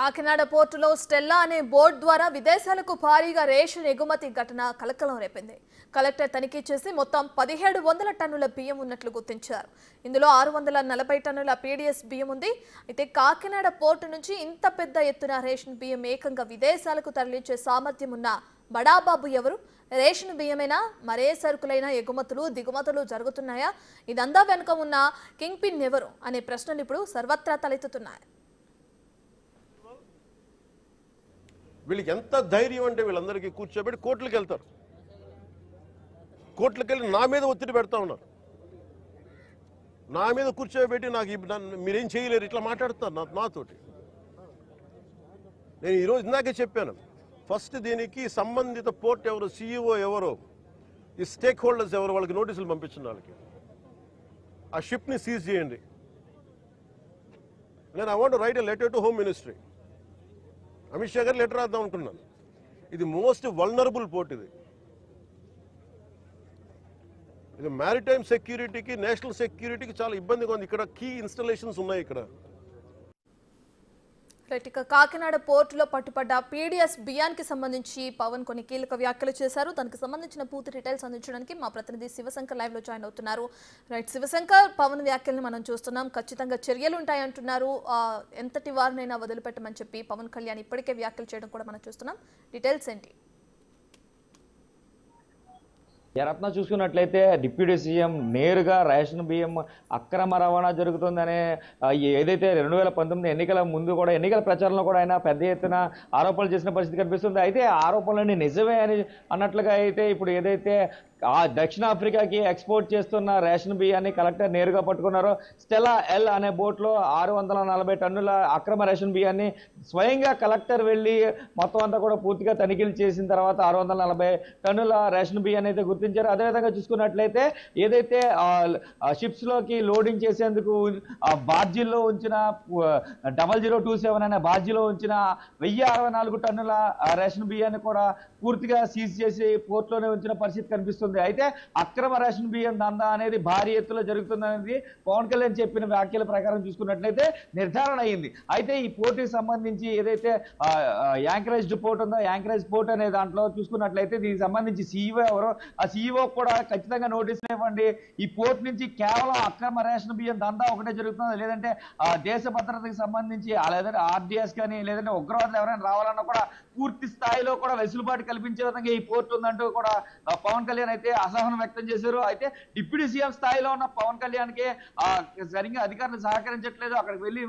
కాకినాడ పోర్టులో స్టెల్లా అనే బోట్ ద్వారా విదేశాలకు భారీగా రేషన్ ఎగుమతి ఘటన కలకలం రేపింది. కలెక్టర్ తనిఖీ చేసి మొత్తం 1700 టన్నుల బియ్యం ఉన్నట్లు గుర్తించారు. ఇందులో 640 టన్నుల పీడీఎస్ బియ్యం ఉంది. అయితే కాకినాడ పోర్టు నుంచి ఇంత పెద్ద ఎత్తున రేషన్ బియ్యం ఏకంగా విదేశాలకు తరలించే సామర్థ్యం ఉన్న బడాబాబు ఎవరు? రేషన్ బియ్యమేనా? మరే సరుకులైన ఎగుమతులు దిగుమతులు జరుగుతున్నాయా? ఇదంతా వెనుక ఉన్న కింగ్ పిన్ ఎవరు అనే ప్రశ్నలు ఇప్పుడు సర్వత్రా తలెత్తుతున్నాయి. వీళ్ళకి ఎంత ధైర్యం అంటే వీళ్ళందరికీ కూర్చోబెట్టి కోర్టులకు వెళ్తారు. కోర్టులకు వెళ్ళి నా మీద ఒత్తిడి పెడతా ఉన్నారు. నా మీద కూర్చోబెట్టి మీరేం చేయలేరు ఇట్లా మాట్లాడుతున్నారు నాతోటి. నేను ఈరోజు ఇందాకే చెప్పాను, ఫస్ట్ దీనికి సంబంధిత పోర్ట్ ఎవరు, సిఇఓ ఎవరో, ఈ స్టేక్ హోల్డర్స్ ఎవరు, వాళ్ళకి నోటీసులు పంపించిన వాళ్ళకి ఆ షిప్ని సీజ్ చేయండి. నేను I want right a letter to home ministry. Amit Shah గారు లెటర్ రాద్దాం అనుకున్నాను. ఇది మోస్ట్ వల్నరబుల్ పోర్ట్. ఇది మ్యారిటైమ్ సెక్యూరిటీకి, నేషనల్ సెక్యూరిటీకి చాలా ఇబ్బందిగా ఉంది. ఇక్కడ కీ ఇన్స్టాలేషన్స్ ఉన్నాయి. ఇక్కడ కాకినాడ పోర్టులో పట్టుబడ్డ పీడీఎస్ బియ్యానికి సంబంధించి పవన్ కొన్ని కీలక వ్యాఖ్యలు చేశారు. దానికి సంబంధించిన పూర్తి డీటెయిల్స్ అందించడానికి మా ప్రతినిధి శివశంకర్ లైవ్ లో జాయిన్ అవుతున్నారు. రైట్ శివశంకర్, పవన్ వ్యాఖ్యల్ని మనం చూస్తున్నాం. ఖచ్చితంగా చర్యలు ఉంటాయంటున్నారు. ఎంతటి వారినైనా వదిలిపెట్టమని చెప్పి పవన్ కళ్యాణ్ ఇప్పటికే వ్యాఖ్యలు చేయడం కూడా మనం చూస్తున్నాం. డీటెయిల్స్ ఏంటి? రత్న చూసుకున్నట్లయితే డిప్యూటీ సీఎం నేరుగా రేషన్ బియ్యం అక్రమ రవాణా జరుగుతుందనే ఏదైతే 2019 ఎన్నికల ముందు కూడా ఎన్నికల ప్రచారంలో కూడా ఆయన పెద్ద ఎత్తున ఆరోపణలు చేసిన పరిస్థితి కనిపిస్తుంది. అయితే ఆరోపణలన్నీ నిజమే అని అన్నట్లుగా అయితే ఇప్పుడు ఏదైతే దక్షిణాఫ్రికాకి ఎక్స్పోర్ట్ చేస్తున్న రేషన్ బియ్యాన్ని కలెక్టర్ నేరుగా పట్టుకున్నారు. స్టెల్లా ఎల్ అనే బోట్లో 640 టన్నుల అక్రమ రేషన్ బియ్యాన్ని స్వయంగా కలెక్టర్ వెళ్ళి మొత్తం అంతా కూడా పూర్తిగా తనిఖీలు చేసిన తర్వాత 640 టన్నుల రేషన్ బియ్యాన్ని అయితే గుర్తించారు. అదేవిధంగా చూసుకున్నట్లయితే ఏదైతే షిప్స్లోకి లోడింగ్ చేసేందుకు బార్జీల్లో ఉంచిన 0027 అనే బార్జీలో ఉంచిన 1064 టన్నుల రేషన్ బియ్యాన్ని కూడా పూర్తిగా సీజ్ చేసి పోర్ట్లోనే ఉంచిన పరిస్థితి కనిపిస్తుంది. అయితే అక్రమ రేషన్ బియ్యం దందా అనేది భారీ ఎత్తులో జరుగుతుందనేది పవన్ కళ్యాణ్ చెప్పిన వ్యాఖ్యల ప్రకారం చూసుకున్నట్లయితే నిర్ధారణ అయింది. అయితే ఈ పోర్టుకి సంబంధించి ఏదైతే యాంకరేజ్ పోర్ట్ ఉందో, యాంకరేజ్ పోర్ట్ అనే దాంట్లో చూసుకున్నట్లయితే దీనికి సంబంధించి సీఈఓ ఎవరో, ఆ సీఈఓ కూడా ఖచ్చితంగా నోటీసులు ఇవ్వండి. ఈ పోర్ట్ నుంచి కేవలం అక్రమ రేషన్ బియ్యం దందా ఒకటే జరుగుతుంది, లేదంటే దేశ భద్రతకి సంబంధించి లేదంటే ఆర్డీఎస్ కానీ లేదంటే ఉగ్రవాదులు ఎవరైనా రావాలన్నా కూడా పూర్తి స్థాయిలో కూడా వెసులుబాటు కల్పించే విధంగా ఈ పోర్ట్ ఉందంటూ కూడా పవన్ కళ్యాణ్ అయితే అసహనం వ్యక్తం చేశారు. అయితే డిప్యూటీ సీఎం స్థాయిలో ఉన్న పవన్ కళ్యాణ్కి సరిగ్గా అధికారులు సహకరించట్లేదు. అక్కడికి వెళ్ళి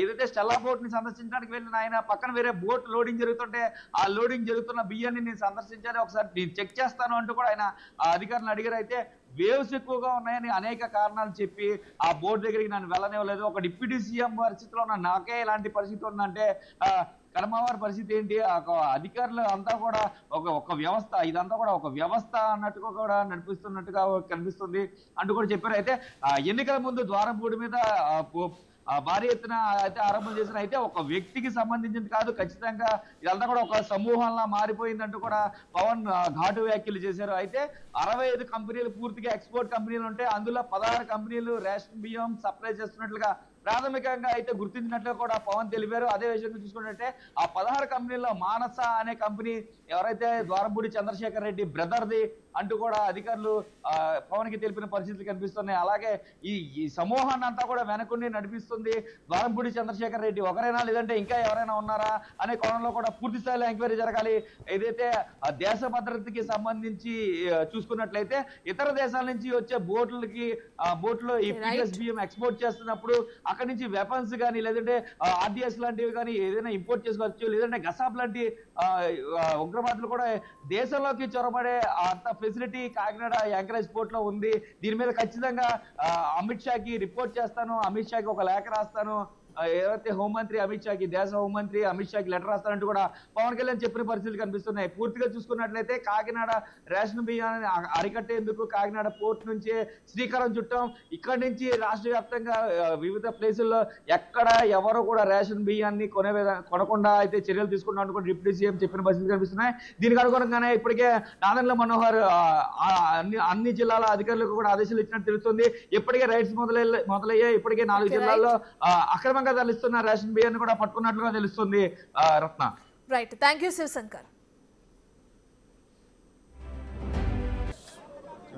ఏదైతే స్టెల్లా బోట్ ని సందర్శించడానికి వెళ్ళిన ఆయన పక్కన వేరే బోట్ లోడింగ్ జరుగుతుంటే ఆ లోడింగ్ జరుగుతున్న బియ్యాన్ని నేను సందర్శించాలి, ఒకసారి నేను చెక్ చేస్తాను అంటూ కూడా ఆయన అధికారులు అడిగారు. అయితే వేవ్స్ ఎక్కువగా ఉన్నాయని అనేక కారణాలు చెప్పి ఆ బోర్డు దగ్గరికి నన్ను వెళ్ళనివ్వలేదు. ఒక డిప్యూటీ సీఎం పరిస్థితిలో ఉన్న నాకే ఇలాంటి పరిస్థితి ఉందంటే కర్మవారి పరిస్థితి ఏంటి? అధికారులు అంతా కూడా ఒక వ్యవస్థ, ఇదంతా కూడా ఒక వ్యవస్థ అన్నట్టుగా కూడా నడిపిస్తున్నట్టుగా కనిపిస్తుంది అంటూ కూడా చెప్పారు. అయితే ఎన్నికల ముందు ద్వారంపూడి మీద భారీ ఎత్తున అయితే ఆరోపణలు చేసిన, అయితే ఒక వ్యక్తికి సంబంధించింది కాదు, ఖచ్చితంగా ఇదంతా కూడా ఒక సమూహంలా మారిపోయిందంటూ కూడా పవన్ ఘాటు వ్యాఖ్యలు చేశారు. అయితే 65 కంపెనీలు పూర్తిగా ఎక్స్పోర్ట్ కంపెనీలు ఉంటే అందులో 16 కంపెనీలు రేషన్ బియ్యం సప్లై చేస్తున్నట్లుగా ప్రాథమికంగా అయితే గుర్తించినట్లు కూడా పవన్ తెలిపారు. అదే విషయంగా చూసుకుంటే ఆ 16 కంపెనీల్లో మానస అనే కంపెనీ ఎవరైతే ద్వారంపూడి చంద్రశేఖర్ రెడ్డి బ్రదర్ది అంటూ కూడా అధికారులు పవన్ కి తెలిపిన పరిస్థితులు కనిపిస్తున్నాయి. అలాగే ఈ సమూహాన్ని అంతా కూడా వెనకుండి నడిపిస్తుంది ద్వారంపూడి చంద్రశేఖర్ రెడ్డి ఒకరైనా, లేదంటే ఇంకా ఎవరైనా ఉన్నారా అనే కోణంలో కూడా పూర్తి స్థాయిలో ఎంక్వైరీ జరగాలి. ఏదైతే దేశ భద్రతకి సంబంధించి చూసుకున్నట్లయితే ఇతర దేశాల నుంచి వచ్చే బోట్లు ఈ పీడీఎస్ బియ్యం ఎక్స్పోర్ట్ చేస్తున్నప్పుడు అక్కడి నుంచి వెపన్స్ కానీ లేదంటే ఆర్డీఎస్ లాంటివి కానీ ఏదైనా ఇంపోర్ట్ చేసుకోవచ్చు, లేదంటే గసాబ్ లాంటి ఉగ్రవాదులు కూడా దేశంలోకి చొరబడే అంత ఫెసిలిటీ కాకినాడ యాంకరేజ్ పోర్ట్ లో ఉంది. దీని మీద ఖచ్చితంగా అమిత్ షాకి రిపోర్ట్ చేస్తాను, అమిత్ షాకి ఒక లేఖ రాస్తాను, ఏదైతే హోంమంత్రి అమిత్ షాకి, దేశ హోంమంత్రి అమిత్ షాకి లెటర్ రాస్తారంటూ కూడా పవన్ కళ్యాణ్ చెప్పిన పరిస్థితులు కనిపిస్తున్నాయి. పూర్తిగా చూసుకున్నట్లయితే కాకినాడ రేషన్ బియ్యాన్ని అరికట్టేందుకు కాకినాడ పోర్ట్ నుంచే శ్రీకారం చుట్టాం. ఇక్కడి నుంచి రాష్ట్ర వ్యాప్తంగా వివిధ ప్లేసుల్లో ఎక్కడ ఎవరు కూడా రేషన్ బియ్యాన్ని కొనకుండా అయితే చర్యలు తీసుకున్నాం కూడా డిప్యూటీ సీఎం చెప్పిన పరిస్థితులు కనిపిస్తున్నాయి. దీనికి అనుగుణంగానే ఇప్పటికే నాదెండ్ల మనోహర్ అన్ని జిల్లాల అధికారులకు కూడా ఆదేశాలు ఇచ్చినట్టు తెలుస్తుంది. ఇప్పటికే రైడ్స్ మొదలయ్యాయి. ఇప్పటికే 4 జిల్లాల్లో అక్రమంగా అక్రమంగా తరలిస్తున్న రేషన్ బియ్యాన్ని కూడా పట్టుకున్నట్లుగా తెలుస్తుంది Ratna. Right, thank you Shivashankar.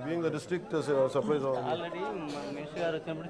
Being the district supplies already minister గారు వచ్చినప్పుడు